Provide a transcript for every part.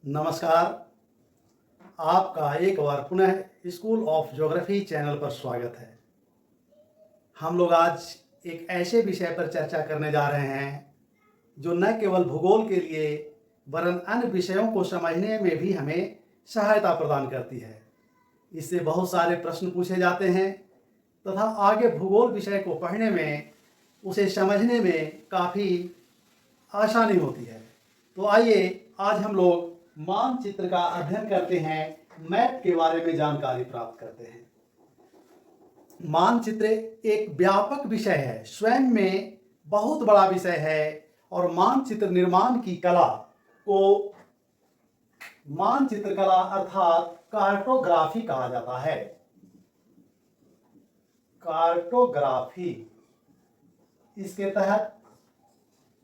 नमस्कार। आपका एक बार पुनः स्कूल ऑफ ज्योग्राफी चैनल पर स्वागत है। हम लोग आज एक ऐसे विषय पर चर्चा करने जा रहे हैं जो न केवल भूगोल के लिए वरन अन्य विषयों को समझने में भी हमें सहायता प्रदान करती है। इससे बहुत सारे प्रश्न पूछे जाते हैं तथा आगे भूगोल विषय को पढ़ने में, उसे समझने में काफ़ी आसानी होती है। तो आइए आज हम लोग मानचित्र का अध्ययन करते हैं, मैप के बारे में जानकारी प्राप्त करते हैं। मानचित्र एक व्यापक विषय है, स्वयं में बहुत बड़ा विषय है और मानचित्र निर्माण की कला को मानचित्र कला अर्थात कार्टोग्राफी कहा जाता है। कार्टोग्राफी, इसके तहत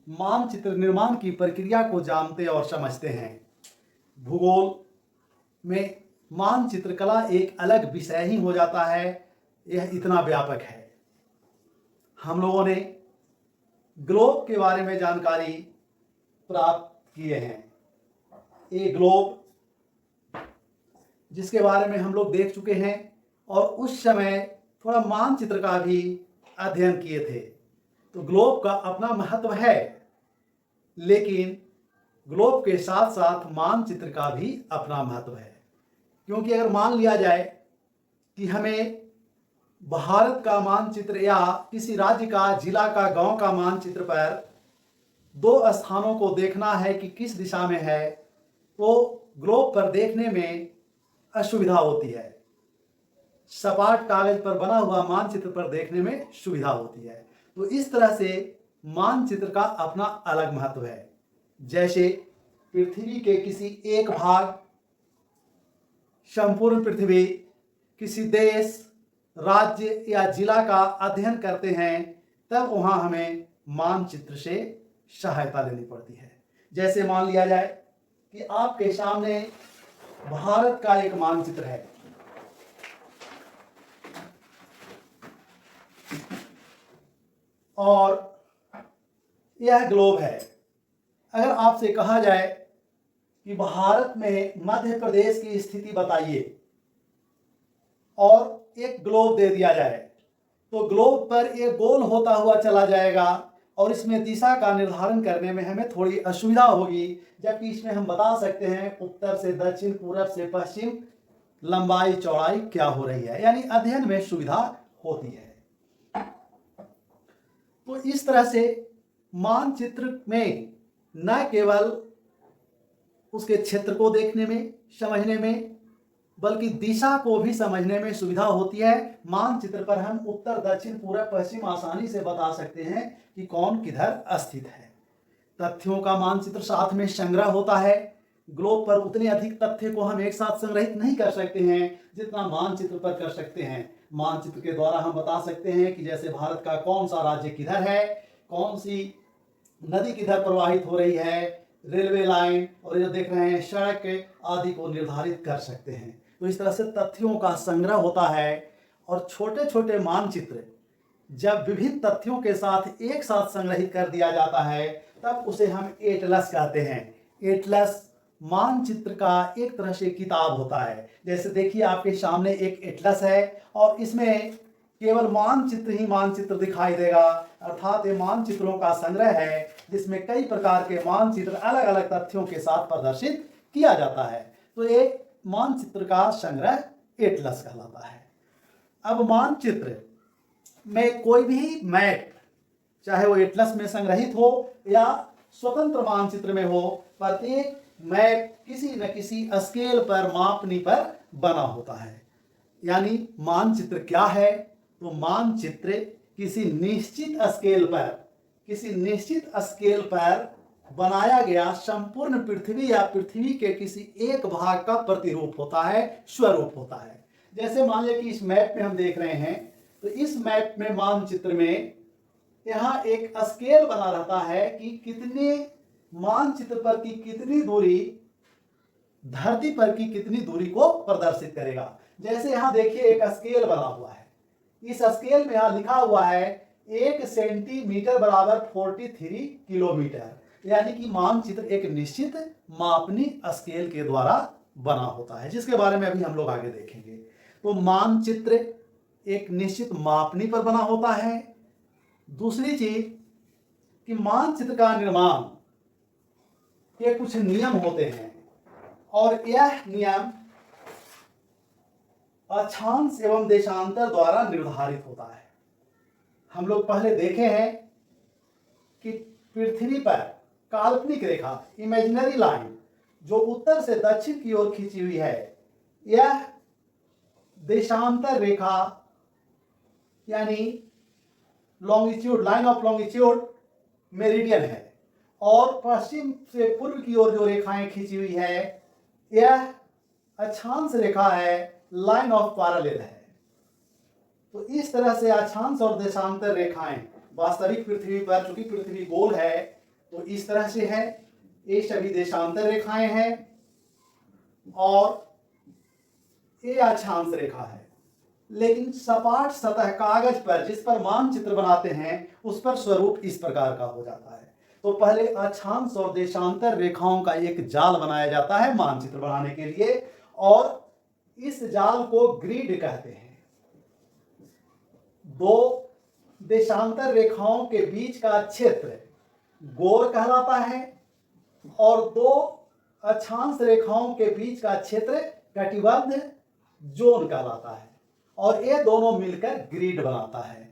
मानचित्र निर्माण की प्रक्रिया को जानते और समझते हैं। भूगोल में मानचित्र कला एक अलग विषय ही हो जाता है, यह इतना व्यापक है। हम लोगों ने ग्लोब के बारे में जानकारी प्राप्त किए हैं। ये ग्लोब जिसके बारे में हम लोग देख चुके हैं और उस समय थोड़ा मानचित्र का भी अध्ययन किए थे। तो ग्लोब का अपना महत्व है, लेकिन ग्लोब के साथ साथ मानचित्र का भी अपना महत्व है। क्योंकि अगर मान लिया जाए कि हमें भारत का मानचित्र या किसी राज्य का, जिला का, गांव का मानचित्र पर दो स्थानों को देखना है कि किस दिशा में है, तो ग्लोब पर देखने में असुविधा होती है। सपाट कागज पर बना हुआ मानचित्र पर देखने में सुविधा होती है। तो इस तरह से मानचित्र का अपना अलग महत्व है। जैसे पृथ्वी के किसी एक भाग, संपूर्ण पृथ्वी, किसी देश, राज्य या जिला का अध्ययन करते हैं, तब वहां हमें मानचित्र से सहायता लेनी पड़ती है। जैसे मान लिया जाए कि आपके सामने भारत का एक मानचित्र है और यह ग्लोब है। अगर आपसे कहा जाए कि भारत में मध्य प्रदेश की स्थिति बताइए और एक ग्लोब दे दिया जाए, तो ग्लोब पर एक गोल होता हुआ चला जाएगा और इसमें दिशा का निर्धारण करने में हमें थोड़ी असुविधा होगी। जबकि इसमें हम बता सकते हैं उत्तर से दक्षिण, पूरब से पश्चिम, लंबाई चौड़ाई क्या हो रही है, यानी अध्ययन में सुविधा होती है। तो इस तरह से मानचित्र में न केवल उसके क्षेत्र को देखने में, समझने में, बल्कि दिशा को भी समझने में सुविधा होती है। मानचित्र पर हम उत्तर, दक्षिण, पूरब, पश्चिम आसानी से बता सकते हैं कि कौन किधर स्थित है। तथ्यों का मानचित्र साथ में संग्रह होता है। ग्लोब पर उतने अधिक तथ्य को हम एक साथ संग्रहित नहीं कर सकते हैं जितना मानचित्र पर कर सकते हैं। मानचित्र के द्वारा हम बता सकते हैं कि जैसे भारत का कौन सा राज्य किधर है, कौन सी नदी किधर प्रवाहित हो रही है, रेलवे लाइन और जो देख रहे हैं सड़क आदि को निर्धारित कर सकते हैं। तो इस तरह से तथ्यों का संग्रह होता है। और छोटे छोटे मानचित्र जब विभिन्न तथ्यों के साथ एक साथ संग्रहित कर दिया जाता है, तब उसे हम एटलस कहते हैं। एटलस मानचित्र का एक तरह से किताब होता है। जैसे देखिए आपके सामने एक एटलस है और इसमें केवल मानचित्र ही मानचित्र दिखाई देगा, अर्थात ये मानचित्रों का संग्रह है जिसमें कई प्रकार के मानचित्र अलग अलग तथ्यों के साथ प्रदर्शित किया जाता है। तो एक मानचित्र का संग्रह एटलस कहलाता है। अब मानचित्र में कोई भी मैप, चाहे वो एटलस में संग्रहित हो या स्वतंत्र मानचित्र में हो, प्रत्येक मैप किसी न किसी स्केल पर, मापनी पर बना होता है। यानी मानचित्र क्या है? तो मानचित्र किसी निश्चित स्केल पर बनाया गया संपूर्ण पृथ्वी या पृथ्वी के किसी एक भाग का प्रतिरूप होता है, स्वरूप होता है। जैसे मान लिया कि इस मैप में हम देख रहे हैं, तो इस मैप में, मानचित्र में, यहाँ एक स्केल बना रहता है कि कितने मानचित्र पर की कितनी दूरी धरती पर की कितनी दूरी को प्रदर्शित करेगा। जैसे यहाँ देखिए एक स्केल बना हुआ है, इस स्केल में यहाँ लिखा हुआ है 1 सेंटीमीटर बराबर 43 किलोमीटर। यानी कि मानचित्र एक निश्चित मापनी स्केल के द्वारा बना होता है, जिसके बारे में अभी हम लोग आगे देखेंगे। तो मानचित्र एक निश्चित मापनी पर बना होता है। दूसरी चीज कि मानचित्र का निर्माण के कुछ नियम होते हैं और यह नियम अक्षांश एवं देशांतर द्वारा निर्धारित होता है। हम लोग पहले देखे हैं कि पृथ्वी पर काल्पनिक रेखा, इमेजिनरी लाइन, जो उत्तर से दक्षिण की ओर खींची हुई है, यह देशांतर रेखा यानी longitude, line of longitude meridian है। और पश्चिम से पूर्व की ओर जो रेखाएं खींची हुई है, यह अक्षांश रेखा है, लाइन ऑफ पैरेलल है। तो इस तरह से अक्षांश और देशांतर रेखाएं वास्तविक पृथ्वी पर, चूंकि पृथ्वी गोल है तो इस तरह से है, ये सभी देशांतर रेखाएं हैं और ये अक्षांश रेखा है। लेकिन सपाट सतह कागज पर जिस पर मानचित्र बनाते हैं उस पर स्वरूप इस प्रकार का हो जाता है। तो पहले अक्षांश और देशांतर रेखाओं का एक जाल बनाया जाता है मानचित्र बनाने के लिए, और इस जाल को ग्रिड कहते हैं। दो देशांतर रेखाओं के बीच का क्षेत्र गोल कहलाता है और दो अक्षांश रेखाओं के बीच का क्षेत्र कटिबद्ध जोन कहलाता है, और ये दोनों मिलकर ग्रिड बनाता है।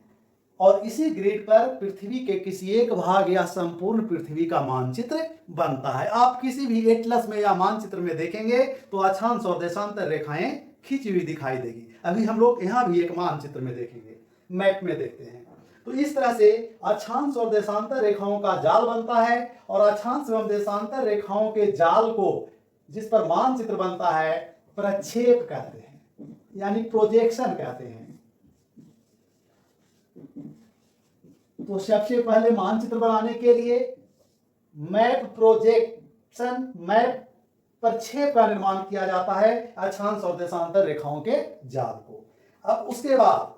और इसी ग्रिड पर पृथ्वी के किसी एक भाग या संपूर्ण पृथ्वी का मानचित्र बनता है। आप किसी भी एटलस में या मानचित्र में देखेंगे तो अक्षांश और देशांतर रेखाएं खींची हुई दिखाई देगी। अभी हम लोग यहाँ भी एक मानचित्र में देखेंगे, मैप में देखते हैं। तो इस तरह से अक्षांश और देशांतर रेखाओं का जाल बनता है, और अक्षांश एवं देशांतर रेखाओं के जाल को जिस पर मानचित्र बनता है प्रक्षेप कहते हैं, यानी प्रोजेक्शन कहते हैं। तो सबसे पहले मानचित्र बनाने के लिए मैप प्रोजेक्शन, मैप प्रक्षेप का निर्माण किया जाता है अक्षांश और देशांतर रेखाओं के जाल को। अब उसके बाद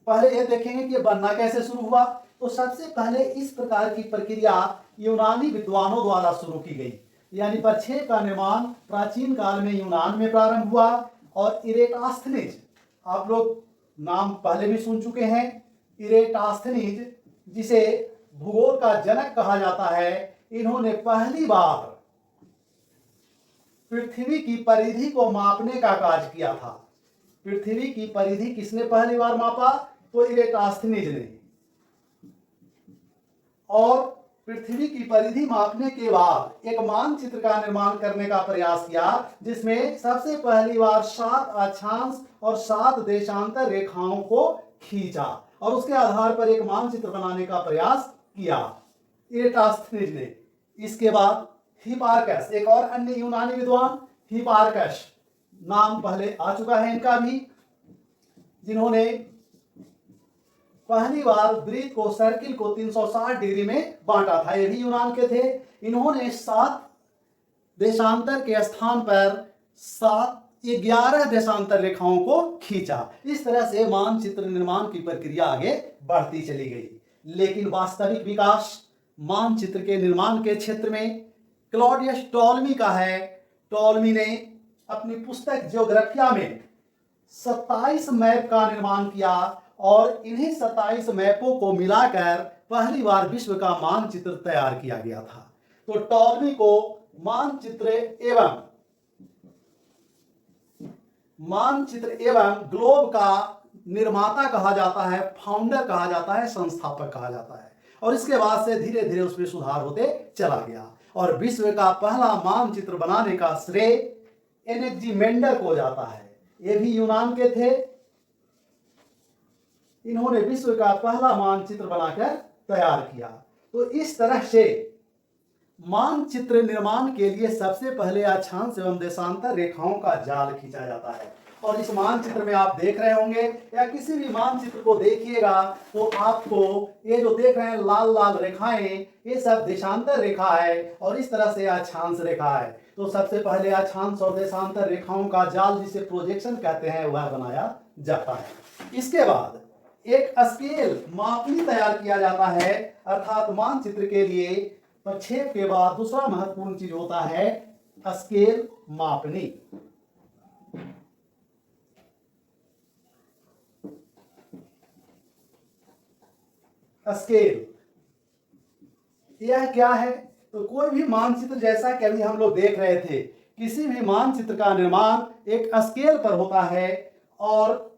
पहले ये देखेंगे कि बनना कैसे शुरू हुआ। तो सबसे पहले इस प्रकार की प्रक्रिया यूनानी विद्वानों द्वारा शुरू की गई, यानी प्रक्षेप का निर्माण प्राचीन काल में यूनान में प्रारंभ हुआ। और इरेटास्थनीज, आप लोग नाम पहले भी सुन चुके हैं, इरेटास्थनीज जिसे भूगोल का जनक कहा जाता है, इन्होंने पहली बार पृथ्वी की परिधि को मापने का कार्य किया था। पृथ्वी की परिधि किसने पहली बार मापा? तो इरेटास्थनीज ने। और पृथ्वी की परिधि मापने के बाद एक मानचित्र का निर्माण करने का प्रयास किया, जिसमें सबसे पहली बार 7 अक्षांश और 7 देशांतर रेखाओं को खींचा और उसके आधार पर एक मानचित्र बनाने का प्रयास किया इरेटास्थनीज ने। इसके बाद हिपार्कस, एक और अन्य यूनानी विद्वान, हिपार्कस नाम पहले आ चुका है इनका भी, जिन्होंने पहली बार वृत्त को, सर्किल को 360 डिग्री में बांटा था। ये भी यूनान के थे। इन्होंने 7 देशांतर के स्थान पर 11 देशांतर रेखाओं को खींचा। इस तरह से मानचित्र निर्माण की प्रक्रिया आगे बढ़ती चली गई। लेकिन वास्तविक विकास मानचित्र के निर्माण के क्षेत्र में क्लॉडियस टॉलमी का है। टॉलमी ने अपनी पुस्तक ज्योग्राफिया में 27 मैप का निर्माण किया और इन्हीं 27 मैपों को मिलाकर पहली बार विश्व का मानचित्र तैयार किया गया था। तो टॉलमी को मानचित्र एवं ग्लोब का निर्माता कहा जाता है, फाउंडर कहा जाता है, संस्थापक कहा जाता है। और इसके बाद से धीरे धीरे उसमें सुधार होते चला गया और विश्व का पहला मानचित्र बनाने का श्रेय एनेक्जिमेंडर को जाता है। ये भी यूनान के थे। इन्होंने विश्व का पहला मानचित्र बनाकर तैयार किया। तो इस तरह से मानचित्र निर्माण के लिए सबसे पहले अक्षांश एवं देशांतर रेखाओं का जाल खींचा जाता है। और इस मानचित्र में आप देख रहे होंगे या किसी भी मानचित्र को देखिएगा तो आपको ये जो देख रहे हैं लाल लाल रेखाएं, ये सब देशांतर रेखा है और इस तरह से अक्षांश रेखा है। तो सबसे पहले अक्षांश और देशांतर रेखाओं का जाल, जिसे प्रोजेक्शन कहते हैं, वह बनाया जाता है। इसके बाद एक स्केल मापनी तैयार किया जाता है, अर्थात मानचित्र के लिए प्रक्षेप के बाद दूसरा महत्वपूर्ण चीज होता है स्केल मापनी। स्केल यह क्या है? तो कोई भी मानचित्र, जैसा कि अभी हम लोग देख रहे थे, किसी भी मानचित्र का निर्माण एक स्केल पर होता है। और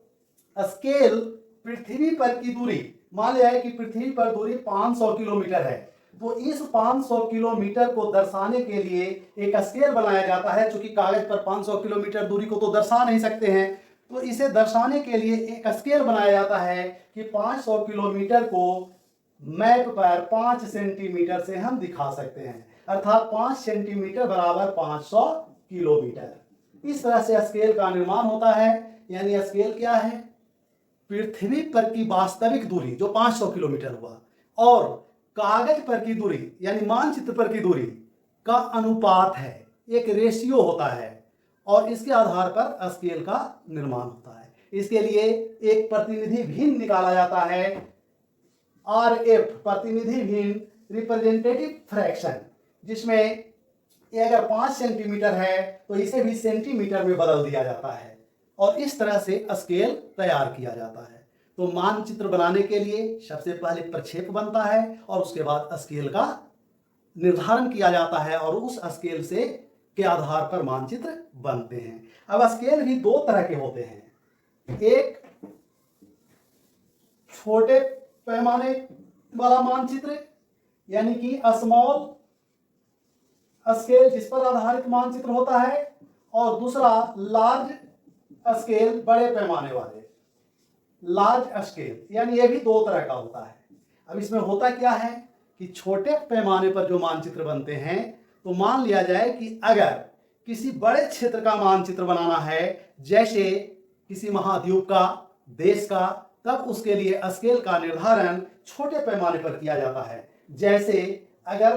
स्केल पृथ्वी पर की दूरी, मान लिया है कि पृथ्वी पर दूरी 500 किलोमीटर है, तो इस 500 किलोमीटर को दर्शाने के लिए एक स्केल बनाया जाता है। चूंकि कागज पर 500 किलोमीटर दूरी को तो दर्शा नहीं सकते हैं, तो इसे दर्शाने के लिए एक स्केल बनाया जाता है कि 500 किलोमीटर को मैप पर 5 सेंटीमीटर से हम दिखा सकते हैं, अर्थात 5 सेंटीमीटर बराबर 500 किलोमीटर। इस तरह से स्केल का निर्माण होता है। यानी स्केल क्या है? पृथ्वी पर की वास्तविक दूरी जो 500 किलोमीटर हुआ और कागज पर की दूरी यानी मानचित्र पर की दूरी का अनुपात है, एक रेशियो होता है, और इसके आधार पर स्केल का निर्माण होता है। इसके लिए एक प्रतिनिधि भिन्न निकाला जाता है, RF, प्रतिनिधि भिन्न, रिप्रेजेंटेटिव फ्रैक्शन, जिसमें ये अगर 5 सेंटीमीटर है तो इसे भी सेंटीमीटर में बदल दिया जाता है, और इस तरह से स्केल तैयार किया जाता है। तो मानचित्र बनाने के लिए सबसे पहले प्रक्षेप बनता है और उसके बाद स्केल का निर्धारण किया जाता है, और उस स्केल से के आधार पर मानचित्र बनते हैं। अब स्केल भी दो तरह के होते हैं, एक छोटे पैमाने वाला मानचित्र यानी कि स्मॉल स्केल, जिस पर आधारित मानचित्र होता है, और दूसरा लार्ज स्केल, बड़े पैमाने वाले लार्ज स्केल, यानी ये भी दो तरह का होता है। अब इसमें होता क्या है कि छोटे पैमाने पर जो मानचित्र बनते हैं, तो मान लिया जाए कि अगर किसी बड़े क्षेत्र का मानचित्र बनाना है, जैसे किसी महाद्वीप का, देश का, तब उसके लिए स्केल का निर्धारण छोटे पैमाने पर किया जाता है। जैसे अगर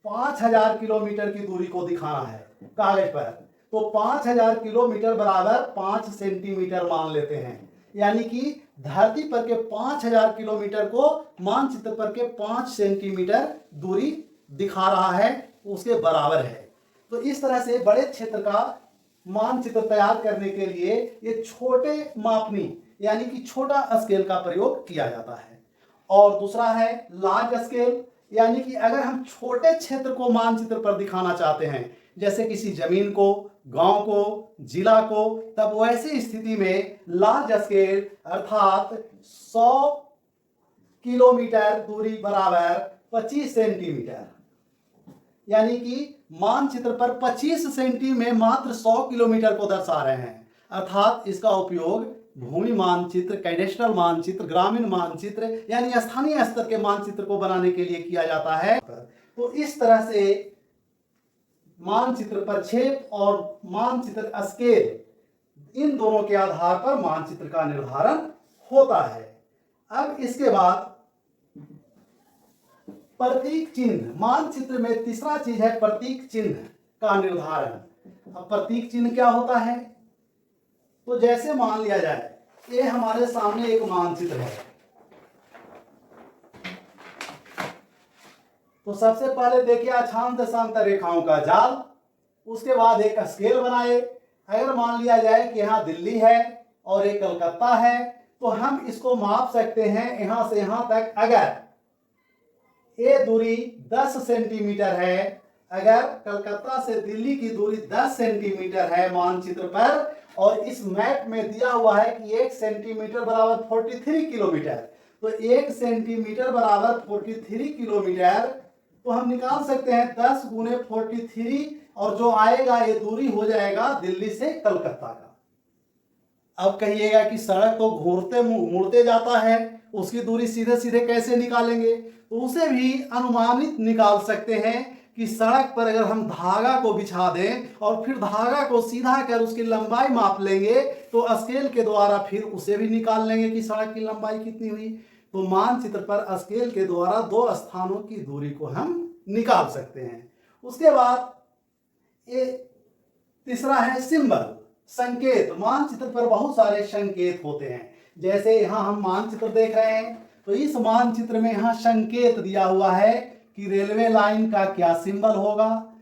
5000 किलोमीटर की दूरी को दिखाना है कागज पर, तो 5000 किलोमीटर बराबर 5 सेंटीमीटर मान लेते हैं। यानी कि धरती पर के 5000 किलोमीटर को मानचित्र पर के 5 सेंटीमीटर दूरी दिखा रहा है, उसके बराबर है। तो इस तरह से बड़े क्षेत्र का मानचित्र तैयार करने के लिए ये छोटे मापनी यानी कि छोटा स्केल का प्रयोग किया जाता है। और दूसरा है लार्ज स्केल, यानी कि अगर हम छोटे क्षेत्र को मानचित्र पर दिखाना चाहते हैं, जैसे किसी जमीन को, गांव को, जिला को, तब वैसी स्थिति में लार्ज स्केल अर्थात 100 किलोमीटर दूरी बराबर 25 सेंटीमीटर, यानी कि मानचित्र पर 25 सेंटी में मात्र 100 किलोमीटर को दर्शा रहे हैं। अर्थात इसका उपयोग भूमि मानचित्र, कैडेस्ट्रल मानचित्र, ग्रामीण मानचित्र यानी स्थानीय स्तर के मानचित्र को बनाने के लिए किया जाता है। तो इस तरह से मानचित्र प्रक्षेप और मानचित्र स्केल, इन दोनों के आधार पर मानचित्र का निर्धारण होता है। अब इसके बाद प्रतीक चिन्ह, मानचित्र में तीसरा चीज है प्रतीक चिन्ह का निर्धारण। अब प्रतीक चिन्ह क्या होता है? तो जैसे मान लिया जाए ये हमारे सामने एक मानचित्र है, तो सबसे पहले देखिए अक्षांश देशांतर रेखाओं का जाल, उसके बाद एक स्केल बनाए। अगर मान लिया जाए कि यहाँ दिल्ली है और एक कलकत्ता है, तो हम इसको माप सकते हैं यहां से यहां तक। अगर ये दूरी 10 सेंटीमीटर है, अगर कलकत्ता से दिल्ली की दूरी 10 सेंटीमीटर है मानचित्र पर, और इस मैप में दिया हुआ है कि 1 सेंटीमीटर बराबर 43 किलोमीटर, तो 1 सेंटीमीटर बराबर 43 किलोमीटर, तो हम निकाल सकते हैं 10 गुने 43, और जो आएगा ये दूरी हो जाएगा दिल्ली से कलकत्ता का। अब कहिएगा कि सड़क तो घूरते मुड़ते जाता है, उसकी दूरी सीधे सीधे कैसे निकालेंगे? तो उसे भी अनुमानित निकाल सकते हैं कि सड़क पर अगर हम धागा को बिछा दें और फिर धागा को सीधा कर उसकी लंबाई माप लेंगे, तो स्केल के द्वारा फिर उसे भी निकाल लेंगे कि सड़क की लंबाई कितनी हुई। तो मानचित्र पर स्केल के द्वारा दो स्थानों की दूरी को हम निकाल सकते हैं। उसके बाद ये तीसरा है सिंबल, संकेत। मानचित्र पर बहुत सारे संकेत होते हैं, जैसे यहाँ हम मानचित्र देख रहे हैं, तो इस मानचित्र में यहाँ संकेत दिया हुआ है कि रेलवे लाइन का क्या सिंबल होगा,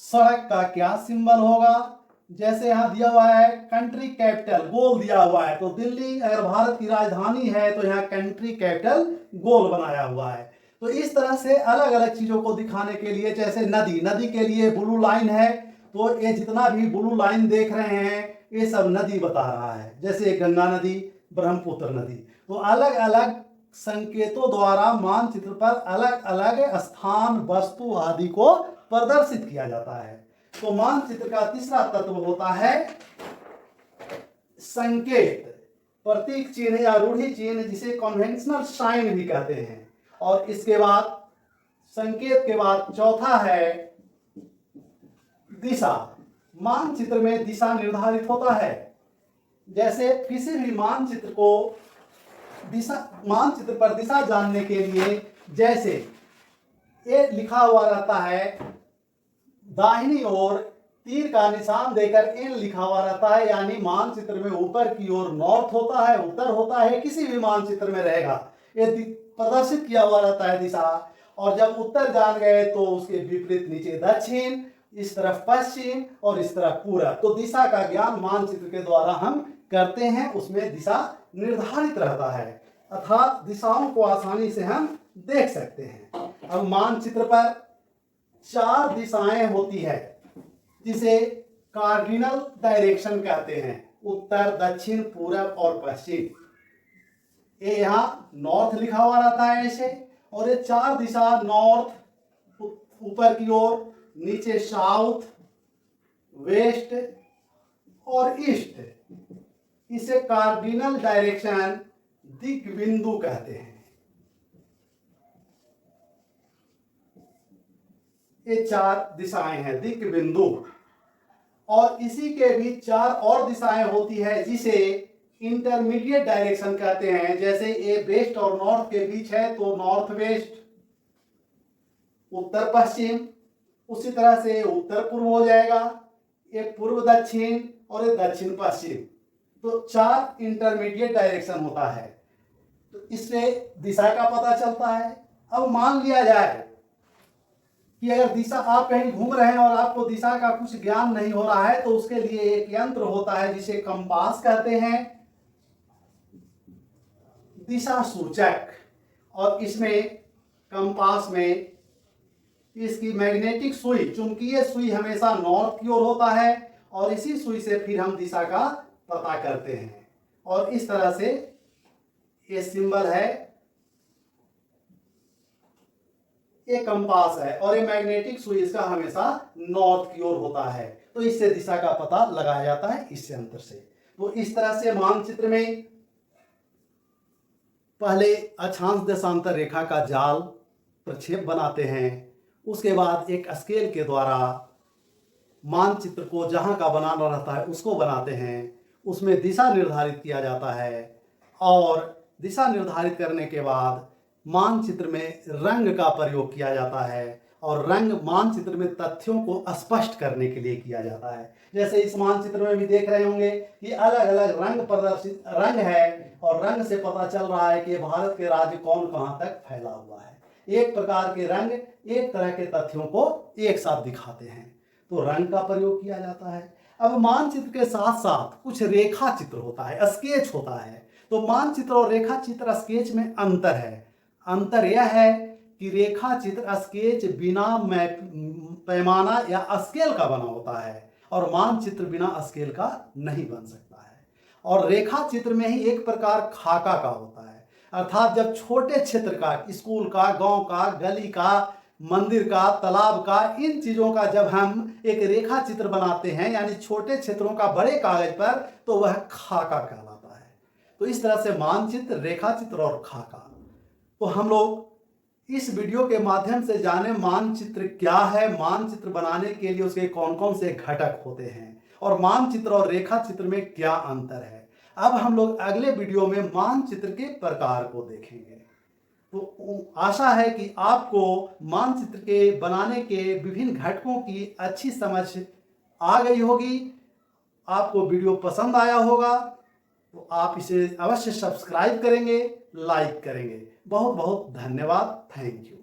सड़क का क्या सिंबल होगा। जैसे यहाँ दिया हुआ है कंट्री कैपिटल, गोल दिया हुआ है, तो दिल्ली अगर भारत की राजधानी है तो यहाँ कंट्री कैपिटल गोल बनाया हुआ है। तो इस तरह से अलग अलग चीजों को दिखाने के लिए, जैसे नदी, नदी के लिए ब्लू लाइन है, तो ये जितना भी ब्लू लाइन देख रहे हैं ये सब नदी बता रहा है, जैसे गंगा नदी, ब्रह्मपुत्र नदी। तो अलग अलग संकेतों द्वारा मानचित्र पर अलग अलग स्थान, वस्तु आदि को प्रदर्शित किया जाता है। तो मानचित्र का तीसरा तत्व होता है संकेत, प्रतीक चिन्ह या रूढ़ि चिन्ह, जिसे कन्वेंशनल साइन भी कहते हैं। और इसके बाद संकेत के बाद चौथा है दिशा। मानचित्र में दिशा निर्धारित होता है। जैसे किसी भी मानचित्र को मानचित्र पर दिशा जानने के लिए, जैसे ये लिखा हुआ रहता है दाहिनी ओर तीर का निशान देकर इन लिखा हुआ रहता है, यानी मानचित्र में ऊपर की ओर नॉर्थ होता है, उत्तर होता है, किसी भी मानचित्र में रहेगा, ये प्रदर्शित किया हुआ रहता है दिशा। और जब उत्तर जान गए तो उसके विपरीत नीचे दक्षिण, इस तरफ पश्चिम और इस तरफ पूरब। तो दिशा का ज्ञान मानचित्र के द्वारा हम करते हैं, उसमें दिशा निर्धारित रहता है, अर्थात दिशाओं को आसानी से हम देख सकते हैं। अब मानचित्र पर 4 दिशाएं होती है, जिसे कार्डिनल डायरेक्शन कहते हैं, उत्तर, दक्षिण, पूरब और पश्चिम। ये यहाँ नॉर्थ लिखा हुआ रहता है ऐसे, और ये 4 दिशा नॉर्थ ऊपर की ओर, नीचे साउथ, वेस्ट और ईस्ट, इसे कार्डिनल डायरेक्शन, दिक् बिंदु कहते हैं। ये 4 दिशाएं हैं दिक् बिंदु। और इसी के भी 4 और दिशाएं होती है, जिसे इंटरमीडिएट डायरेक्शन कहते हैं। जैसे ये वेस्ट और नॉर्थ के बीच है तो नॉर्थ वेस्ट, उत्तर पश्चिम, उसी तरह से उत्तर पूर्व हो जाएगा, ये पूर्व दक्षिण और ये दक्षिण पश्चिम। तो 4 इंटरमीडिएट डायरेक्शन होता है, तो इससे दिशा का पता चलता है। अब मान लिया जाए कि अगर दिशा, आप कहीं घूम रहे हैं और आपको दिशा का कुछ ज्ञान नहीं हो रहा है, तो उसके लिए एक यंत्र होता है जिसे कंपास कहते हैं, दिशा सूचक। और इसमें कंपास में इसकी मैग्नेटिक सुई, चुंबकीय सुई हमेशा नॉर्थ की ओर होता है, और इसी सुई से फिर हम दिशा का पता करते हैं। और इस तरह से ये सिंबल है, ये कंपास है, और ये मैग्नेटिक सुई इसका हमेशा नॉर्थ की ओर होता है। तो इससे दिशा का पता लगाया जाता है, इससे अंतर से। तो इस तरह से मानचित्र में पहले अक्षांश देशांतर रेखा का जाल प्रक्षेप बनाते हैं, उसके बाद एक स्केल के द्वारा मानचित्र को जहां का बनाना रहता है उसको बनाते हैं, उसमें दिशा निर्धारित किया जाता है, और दिशा निर्धारित करने के बाद मानचित्र में रंग का प्रयोग किया जाता है, और रंग मानचित्र में तथ्यों को स्पष्ट करने के लिए किया जाता है। जैसे इस मानचित्र में भी देख रहे होंगे कि अलग अलग रंग प्रदर्शित रंग है, और रंग से पता चल रहा है कि भारत के राज्य कौन कहां तक फैला हुआ है। एक प्रकार के रंग एक तरह के तथ्यों को एक साथ दिखाते हैं, तो रंग का प्रयोग किया जाता है। अब मानचित्र के साथ साथ कुछ रेखा चित्र होता है, स्केच होता है। तो मानचित्र और रेखा चित्र, स्केच में अंतर है। अंतर यह है कि रेखा चित्र स्केच बिना पैमाना या स्केल का बना होता है, और मानचित्र बिना स्केल का नहीं बन सकता है। और रेखा चित्र में ही एक प्रकार खाका का होता है, अर्थात जब छोटे क्षेत्र का, स्कूल का, गांव का, गली का, मंदिर का, तालाब का, इन चीजों का जब हम एक रेखा चित्र बनाते हैं, यानी छोटे क्षेत्रों का बड़े कागज पर, तो वह खाका कहलाता है। तो इस तरह से मानचित्र, रेखा चित्र और खाका। तो हम लोग इस वीडियो के माध्यम से जाने मानचित्र क्या है, मानचित्र बनाने के लिए उसके कौन कौन से घटक होते हैं, और मानचित्र और रेखा चित्र में क्या अंतर है। अब हम लोग अगले वीडियो में मानचित्र के प्रकार को देखेंगे। तो आशा है कि आपको मानचित्र के बनाने के विभिन्न घटकों की अच्छी समझ आ गई होगी, आपको वीडियो पसंद आया होगा। तो आप इसे अवश्य सब्सक्राइब करेंगे, लाइक करेंगे। बहुत बहुत धन्यवाद। Thank you.